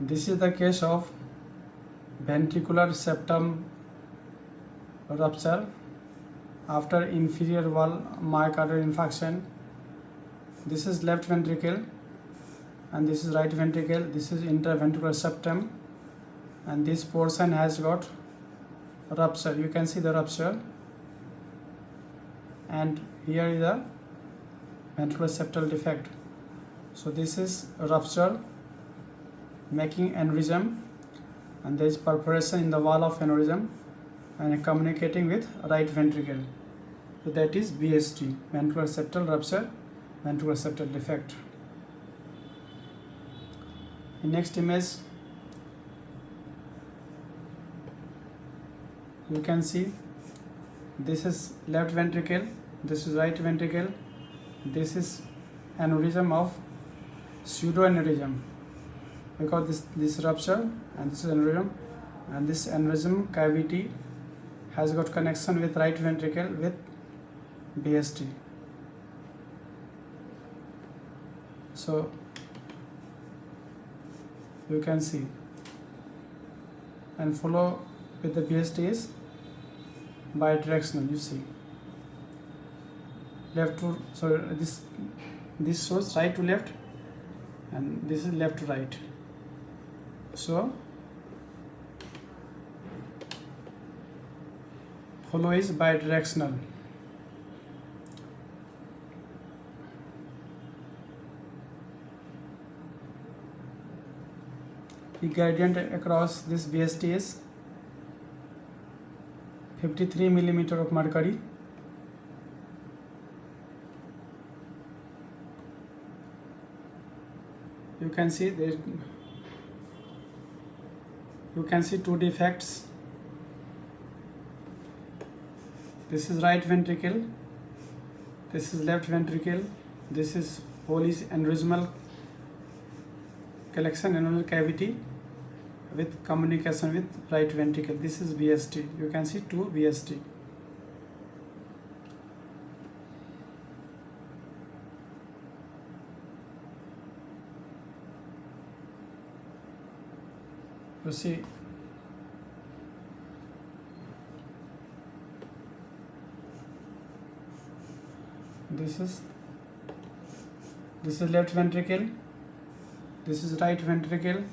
This is the case of ventricular septum rupture after inferior wall myocardial infarction. This is left ventricle and this is right ventricle. This is interventricular septum and this portion has got rupture. You can see the rupture, and here is the ventricular septal defect. So this is rupture making aneurysm, and there is perforation in the wall of aneurysm and communicating with right ventricle. So that is VSD, ventricular septal rupture, ventricular septal defect. In next image, you can see this is left ventricle, this is right ventricle, this is aneurysm of pseudoaneurysm, because this rupture and this is aneurysm, and this aneurysm cavity has got connection with right ventricle with VSD. So you can see and follow with the VSD is bidirectional. You see left to, so this shows right to left and this is left to right. So follow is bidirectional. The gradient across this VSD is 53 millimeter of mercury. You can see there, you can see two defects. This is right ventricle, this is left ventricle, this is whole is aneurysmal collection, aneurysmal cavity with communication with right ventricle. This is VSD. You can see two VSD. You see this is left ventricle, this is right ventricle,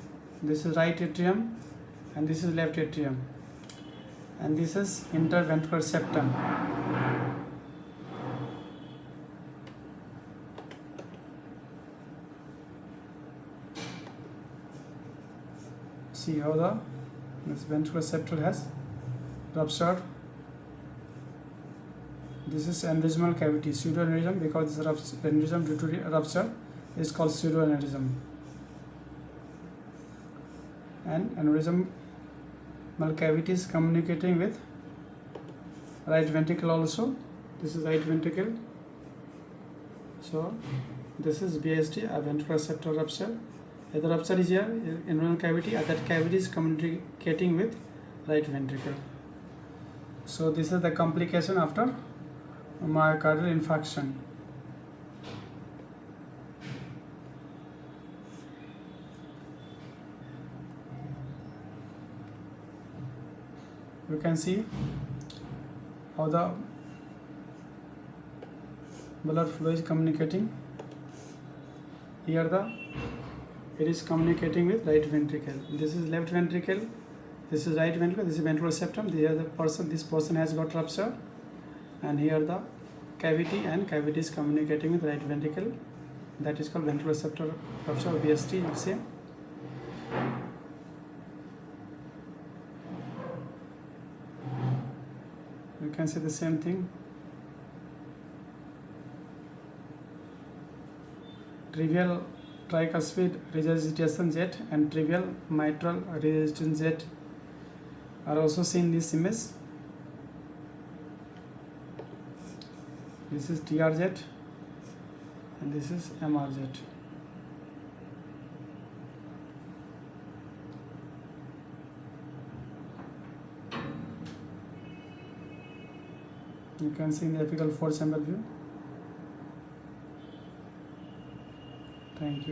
this is right atrium and this is left atrium, and this is interventricular septum. See how this ventricular septal has ruptured. This is aneurysmal cavity, pseudoaneurysm, because this aneurysm due to rupture is called pseudoaneurysm. And aneurysmal cavity is communicating with right ventricle also. This is right ventricle. So this is VSD, a ventricular septal rupture. The rupture is here, aneurysmal cavity, and that cavity is communicating with right ventricle. So this is the complication after myocardial infarction. You can see how the blood flow is communicating. Here it is communicating with right ventricle. This is left ventricle, this is right ventricle, this is ventricular septum. This person has got rupture, and here the cavity, and cavity is communicating with right ventricle. That is called ventricular septal rupture, VSD. You see. You can see the same thing. Trivial tricuspid regurgitation jet and trivial mitral regurgitation jet are also seen in this image. This is TR jet and this is MR jet. You can see in the apical four chamber view. Thank you.